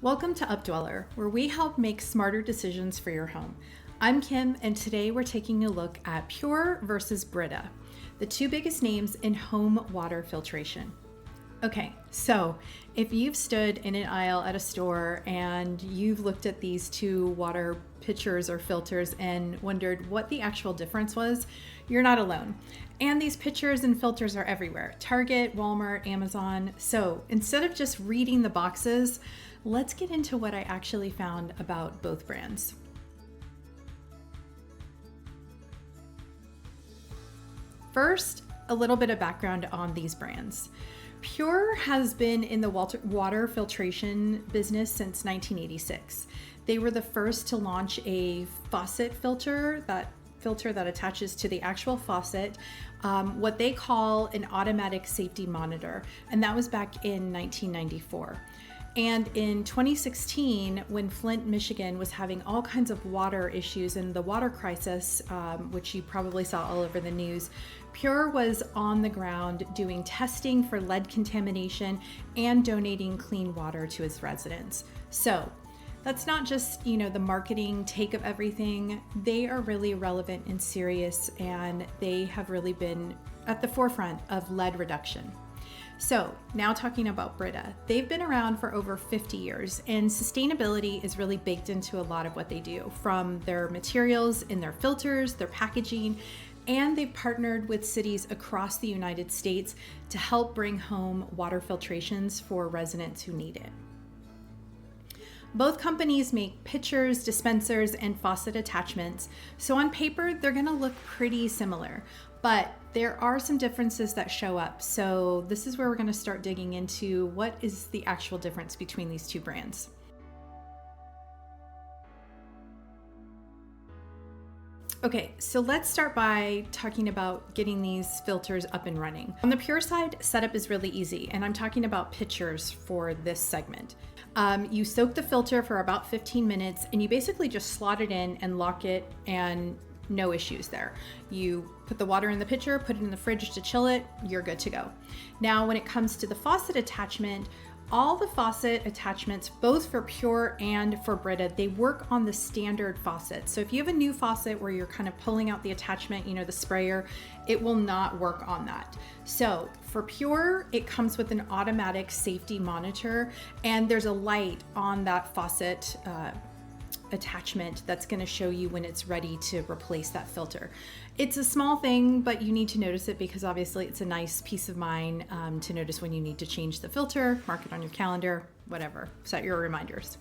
Welcome to Updweller, where we help make smarter decisions for your home. I'm Kim, and today we're taking a look at PUR versus Brita, the two biggest names in home water filtration. Okay, so if you've stood in an aisle at a store and you've looked at these two water pitchers or filters and wondered what the actual difference was, you're not alone. And these pitchers and filters are everywhere: Target, Walmart, Amazon. So instead of just reading the boxes, let's get into what I actually found about both brands. First, a little bit of background on these brands. PUR has been in the water filtration business since 1986. They were the first to launch a faucet filter, that attaches to the actual faucet, what they call an automatic safety monitor, and that was back in 1994. And in 2016, when Flint, Michigan was having all kinds of water issues and the water crisis, which you probably saw all over the news, PUR was on the ground doing testing for lead contamination and donating clean water to its residents. So that's not just, the marketing take of everything. They are really relevant and serious, and they have really been at the forefront of lead reduction. So now talking about Brita, they've been around for over 50 years, and sustainability is really baked into a lot of what they do, from their materials in their filters, their packaging, and they've partnered with cities across the United States to help bring home water filtrations for residents who need it. Both companies make pitchers, dispensers, and faucet attachments, so on paper they're going to look pretty similar, but there are some differences that show up. So this is where we're going to start digging into what is the actual difference between these two brands. Okay, so let's start by talking about getting these filters up and running. On the PUR side, setup is really easy, and I'm talking about pitchers for this segment. You soak the filter for about 15 minutes, and you basically just slot it in and lock it, and no issues there. You put the water in the pitcher, put it in the fridge to chill it, you're good to go. Now, when it comes to the faucet attachment, all the faucet attachments, both for PUR and for Brita, they work on the standard faucet. So if you have a new faucet where you're kind of pulling out the attachment, the sprayer, it will not work on that. So for PUR, it comes with an automatic safety monitor, and there's a light on that faucet attachment that's going to show you when it's ready to replace that filter. It's a small thing, but you need to notice it because obviously it's a nice peace of mind to notice when you need to change the filter, mark it on your calendar, whatever, set your reminders.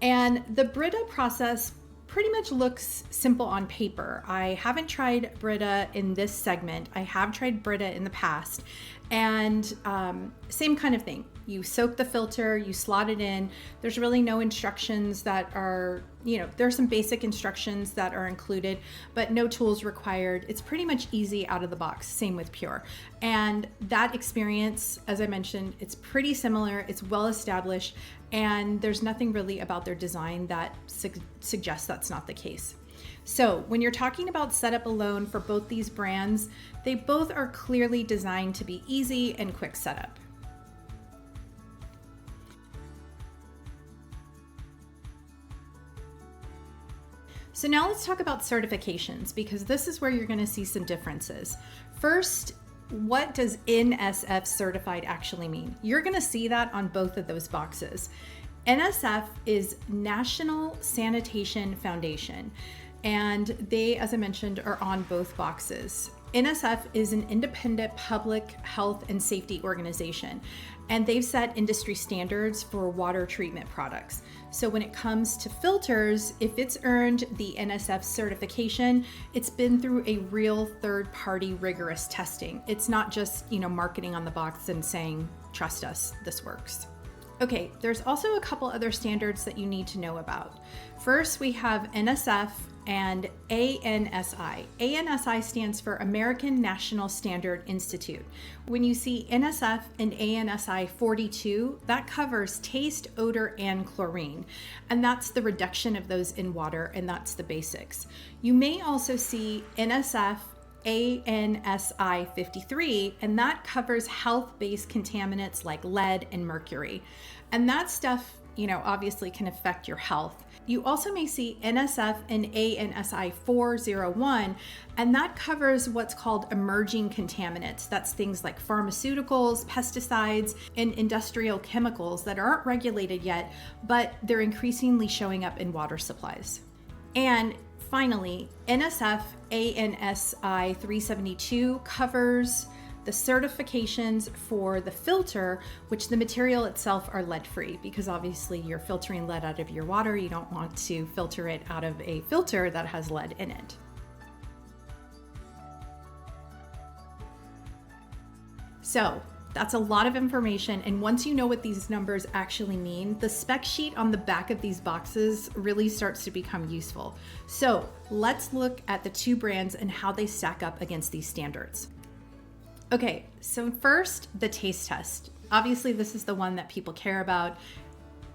And the Brita process pretty much looks simple on paper. I haven't tried Brita in this segment. I have tried Brita in the past, and same kind of thing. You soak the filter, you slot it in. There's really no instructions that are, there's some basic instructions that are included, but no tools required. It's pretty much easy out of the box. Same with PUR. And that experience, as I mentioned, it's pretty similar. It's well established, and there's nothing really about their design that suggests that's not the case. So when you're talking about setup alone for both these brands, they both are clearly designed to be easy and quick setup. So now let's talk about certifications, because this is where you're going to see some differences. First, what does NSF certified actually mean? You're going to see that on both of those boxes. NSF is National Sanitation Foundation, and they, as I mentioned, are on both boxes. NSF is an independent public health and safety organization, and they've set industry standards for water treatment products. So when it comes to filters, if it's earned the NSF certification, it's been through a real third-party rigorous testing. It's not just, marketing on the box and saying, trust us, this works. Okay, there's also a couple other standards that you need to know about. First, we have NSF and ANSI. ANSI stands for American National Standard Institute. When you see NSF and ANSI 42, that covers taste, odor, and chlorine. And that's the reduction of those in water, and that's the basics. You may also see NSF ANSI 53, and that covers health-based contaminants like lead and mercury. And that stuff, obviously can affect your health. You also may see NSF and ANSI 401, and that covers what's called emerging contaminants. That's things like pharmaceuticals, pesticides, and industrial chemicals that aren't regulated yet, but they're increasingly showing up in water supplies. And finally, NSF ANSI 372 covers the certifications for the filter, which the material itself are lead-free, because obviously you're filtering lead out of your water. You don't want to filter it out of a filter that has lead in it. So that's a lot of information, and once you know what these numbers actually mean, the spec sheet on the back of these boxes really starts to become useful. So let's look at the two brands and how they stack up against these standards. Okay, so first, the taste test. Obviously, this is the one that people care about.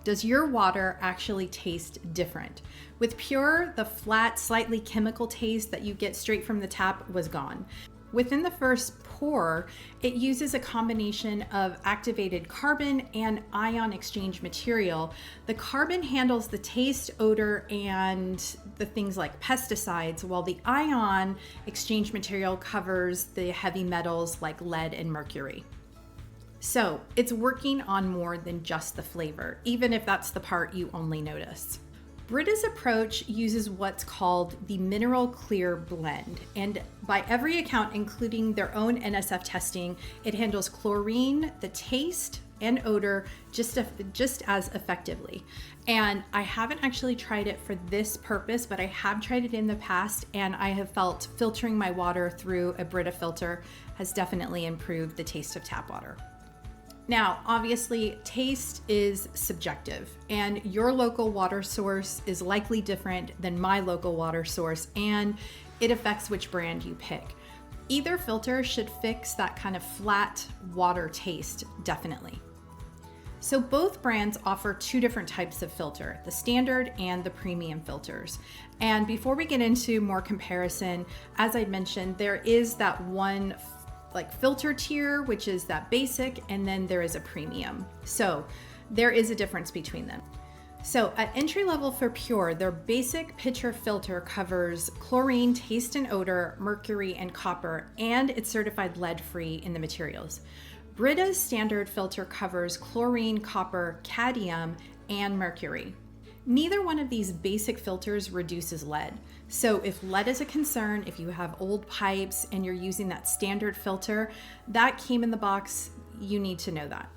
Does your water actually taste different? With PUR, the flat, slightly chemical taste that you get straight from the tap was gone. Within the first pour, it uses a combination of activated carbon and ion exchange material. The carbon handles the taste, odor, and the things like pesticides, while the ion exchange material covers the heavy metals like lead and mercury. So it's working on more than just the flavor, even if that's the part you only notice. Brita's approach uses what's called the mineral clear blend, and by every account, including their own NSF testing, it handles chlorine, the taste, and odor just as effectively. And I haven't actually tried it for this purpose, but I have tried it in the past, and I have felt filtering my water through a Brita filter has definitely improved the taste of tap water. Now, obviously, taste is subjective, and your local water source is likely different than my local water source, and it affects which brand you pick. Either filter should fix that kind of flat water taste, definitely. So both brands offer two different types of filter, the standard and the premium filters. And before we get into more comparison, as I mentioned, there is that one filter tier, which is that basic, and then there is a premium. So there is a difference between them. So at entry level for PUR, their basic pitcher filter covers chlorine, taste and odor, mercury, and copper, and it's certified lead-free in the materials. Brita's standard filter covers chlorine, copper, cadmium, and mercury. Neither one of these basic filters reduces lead. So if lead is a concern, if you have old pipes and you're using that standard filter, that came in the box, you need to know that.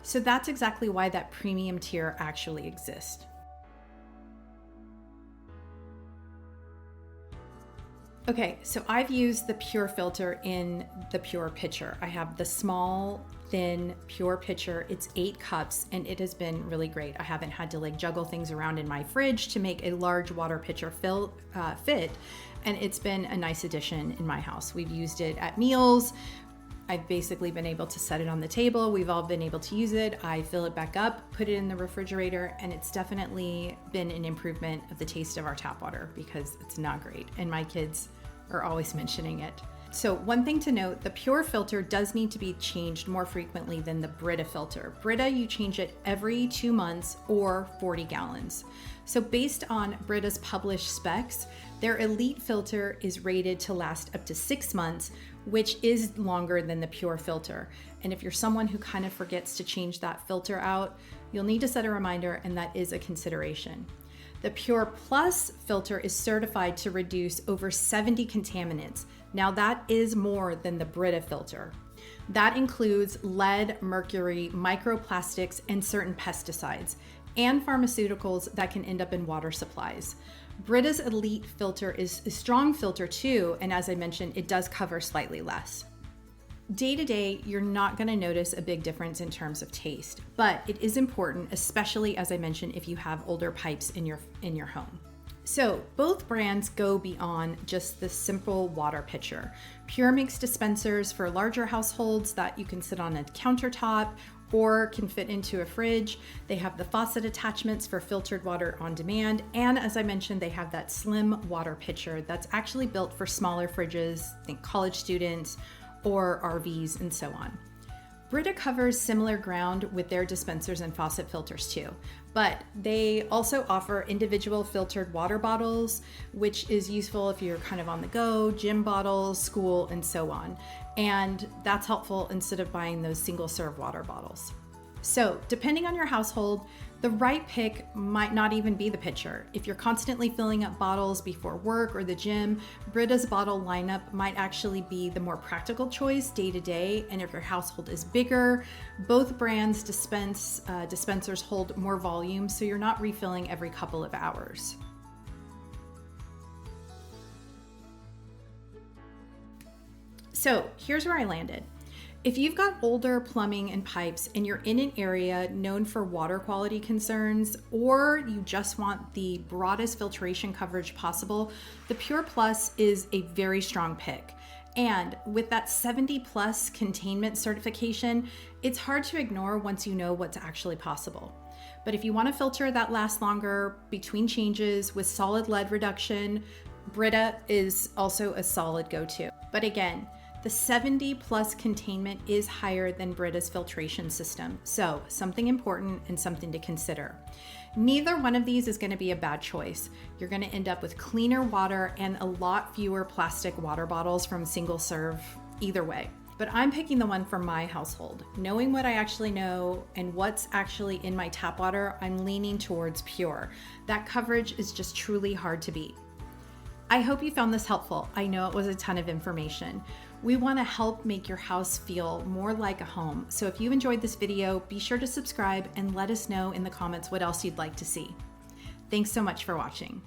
So that's exactly why that premium tier actually exists. Okay, so I've used the PUR filter in the PUR pitcher. I have the small, thin PUR pitcher. It's 8 cups, and it has been really great. I haven't had to juggle things around in my fridge to make a large water pitcher fit, and it's been a nice addition in my house. We've used it at meals. I've basically been able to set it on the table. We've all been able to use it. I fill it back up, put it in the refrigerator, and it's definitely been an improvement of the taste of our tap water because it's not great. And my kids are always mentioning it. So one thing to note, the PUR filter does need to be changed more frequently than the Brita filter. Brita, you change it every 2 months or 40 gallons. So based on Brita's published specs, their Elite filter is rated to last up to 6 months, which is longer than the PUR filter. And if you're someone who kind of forgets to change that filter out, you'll need to set a reminder, and that is a consideration. The PUR Plus filter is certified to reduce over 70 contaminants. Now that is more than the Brita filter. That includes lead, mercury, microplastics, and certain pesticides, and pharmaceuticals that can end up in water supplies. Brita's Elite filter is a strong filter too, and as I mentioned, it does cover slightly less. Day to day, you're not going to notice a big difference in terms of taste, but it is important, especially as I mentioned, if you have older pipes in your home. So both brands go beyond just the simple water pitcher. PUR makes dispensers for larger households that you can sit on a countertop or can fit into a fridge. They have the faucet attachments for filtered water on demand. And as I mentioned, they have that slim water pitcher that's actually built for smaller fridges, think college students, or RVs and so on. Brita covers similar ground with their dispensers and faucet filters too, but they also offer individual filtered water bottles, which is useful if you're kind of on the go, gym bottles, school, and so on. And that's helpful instead of buying those single serve water bottles. So depending on your household, the right pick might not even be the pitcher. If you're constantly filling up bottles before work or the gym, Brita's bottle lineup might actually be the more practical choice day to day. And if your household is bigger, both brands dispensers hold more volume, so you're not refilling every couple of hours. So here's where I landed. If you've got older plumbing and pipes and you're in an area known for water quality concerns, or you just want the broadest filtration coverage possible, the PUR Plus is a very strong pick. And with that 70 plus containment certification, it's hard to ignore once you know what's actually possible. But if you want a filter that lasts longer between changes with solid lead reduction, Brita is also a solid go-to. But again, the 70 plus containment is higher than Brita's filtration system, so something important and something to consider. Neither one of these is going to be a bad choice. You're going to end up with cleaner water and a lot fewer plastic water bottles from single serve either way. But I'm picking the one for my household. Knowing what I actually know and what's actually in my tap water, I'm leaning towards PUR. That coverage is just truly hard to beat. I hope you found this helpful. I know it was a ton of information. We want to help make your house feel more like a home. So if you enjoyed this video, be sure to subscribe and let us know in the comments what else you'd like to see. Thanks so much for watching.